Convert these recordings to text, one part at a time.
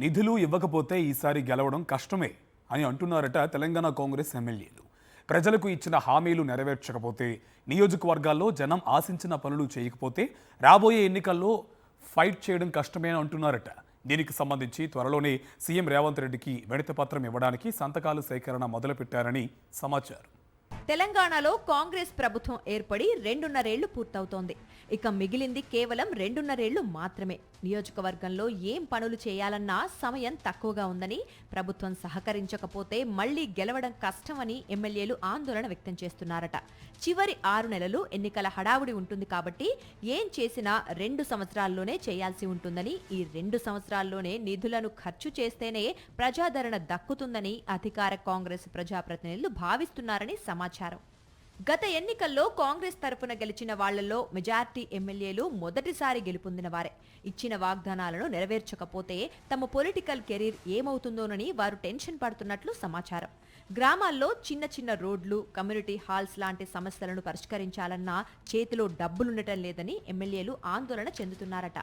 నిధులు ఇవ్వకపోతే ఈసారి గెలవడం కష్టమే అని అంటున్నారట తెలంగాణ కాంగ్రెస్ ఎమ్మెల్యేలు. ప్రజలకు ఇచ్చిన హామీలు నెరవేర్చకపోతే, నియోజకవర్గాల్లో జనం ఆశించిన పనులు చేయకపోతే రాబోయే ఎన్నికల్లో ఫైట్ చేయడం కష్టమే అని అంటున్నారట. దీనికి సంబంధించి త్వరలోనే సీఎం రేవంత్ రెడ్డికి వినతిపత్రం ఇవ్వడానికి సంతకాలు సేకరణ మొదలుపెట్టారని సమాచారం. తెలంగాణలో కాంగ్రెస్ ప్రభుత్వం ఏర్పడి 2.5 ఏళ్లు పూర్తవుతోంది. ఇక మిగిలింది కేవలం 2.5 ఏళ్లు మాత్రమే. నియోజకవర్గంలో ఏం పనులు చేయాలన్నా సమయం తక్కువగా ఉందని, ప్రభుత్వం సహకరించకపోతే మళ్లీ గెలవడం కష్టమని ఎమ్మెల్యేలు ఆందోళన వ్యక్తం చేస్తున్నారట. చివరి 6 నెలలు ఎన్నికల హడావుడి ఉంటుంది కాబట్టి ఏం చేసినా 2 సంవత్సరాల్లోనే చేయాల్సి ఉంటుందని, ఈ 2 సంవత్సరాల్లోనే నిధులను ఖర్చు చేస్తేనే ప్రజాదరణ దక్కుతుందని అధికార కాంగ్రెస్ ప్రజాప్రతినిధులు భావిస్తున్నారని సమాచారం. గత ఎన్నికల్లో కాంగ్రెస్ తరపున గెలిచిన వాళ్లలో మెజార్టీ ఎమ్మెల్యేలు మొదటిసారి గెలుపొందిన వారే. ఇచ్చిన వాగ్దానాలను నెరవేర్చకపోతే తమ పొలిటికల్ కెరీర్ ఏమవుతుందోనని వారు టెన్షన్ పడుతున్నట్లు సమాచారం. గ్రామాల్లో చిన్న చిన్న రోడ్లు, కమ్యూనిటీ హాల్స్ లాంటి సమస్యలను పరిష్కరించాలన్నా చేతిలో డబ్బులుండటం లేదని ఎమ్మెల్యేలు ఆందోళన చెందుతున్నారట.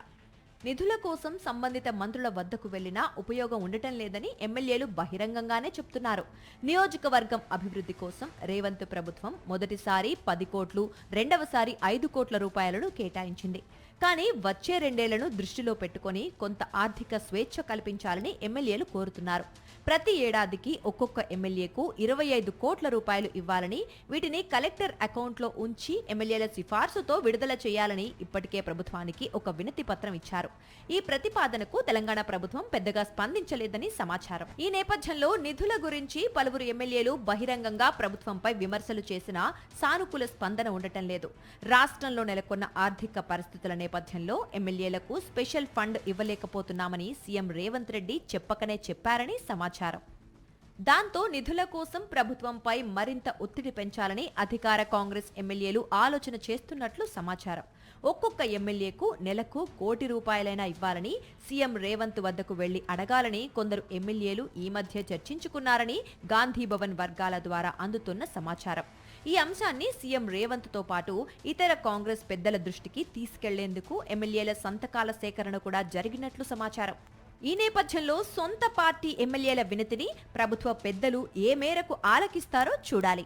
నిధుల కోసం సంబంధిత మంత్రుల వద్దకు వెళ్లినా ఉపయోగం ఉండటం లేదని ఎమ్మెల్యేలు బహిరంగంగానే చెప్తున్నారు. నియోజకవర్గం అభివృద్ధి కోసం రేవంత్ ప్రభుత్వం మొదటిసారి 10 కోట్లు, రెండవసారి 5 కోట్ల రూపాయలను కేటాయించింది. కానీ వచ్చే 2 ఏళ్లను దృష్టిలో పెట్టుకుని కొంత ఆర్థిక స్వేచ్ఛ కల్పించాలని ఎమ్మెల్యేలు కోరుతున్నారు. ప్రతి ఏడాదికి ఒక్కొక్క ఎమ్మెల్యేకు 25 కోట్ల రూపాయలు ఇవ్వాలని, వీటిని కలెక్టర్ అకౌంట్లో ఉంచి ఎమ్మెల్యేల సిఫార్సుతో విడుదల చేయాలని ఇప్పటికే ప్రభుత్వానికి ఒక వినతి పత్రం ఇచ్చారు. ఈ ప్రతిపాదనకు తెలంగాణ ప్రభుత్వం పెద్దగా స్పందించలేదని సమాచారం. ఈ నేపథ్యంలో నిధుల గురించి పలువురు ఎమ్మెల్యేలు బహిరంగంగా ప్రభుత్వంపై విమర్శలు చేసినా సానుకూల స్పందన ఉండటం లేదు. రాష్ట్రంలో నెలకొన్న ఆర్థిక పరిస్థితుల నేపథ్యంలో ఎమ్మెల్యేలకు స్పెషల్ ఫండ్ ఇవ్వలేకపోతున్నామని సీఎం రేవంత్ రెడ్డి చెప్పకనే చెప్పారని సమాచారం. దాంతో నిధుల కోసం ప్రభుత్వంపై మరింత ఒత్తిడి పెంచాలని అధికార కాంగ్రెస్ ఎమ్మెల్యేలు ఆలోచన చేస్తున్నట్లు సమాచారం. ఒక్కొక్క ఎమ్మెల్యేకు నెలకు 1 కోటి రూపాయలైనా ఇవ్వాలని సీఎం రేవంత్ వద్దకు వెళ్లి అడగాలని కొందరు ఎమ్మెల్యేలు ఈ మధ్య చర్చించుకున్నారని గాంధీభవన్ వర్గాల ద్వారా అందుతున్న సమాచారం. ఈ అంశాన్ని సీఎం రేవంత్ తో పాటు ఇతర కాంగ్రెస్ పెద్దల దృష్టికి తీసుకెళ్లేందుకు ఎమ్మెల్యేల సంతకాల సేకరణ కూడా జరిగినట్లు సమాచారం. ఈ నేపథ్యంలో సొంత పార్టీ ఎమ్మెల్యేల వినతిని ప్రభుత్వ పెద్దలు ఏ మేరకు ఆలకిస్తారో చూడాలి.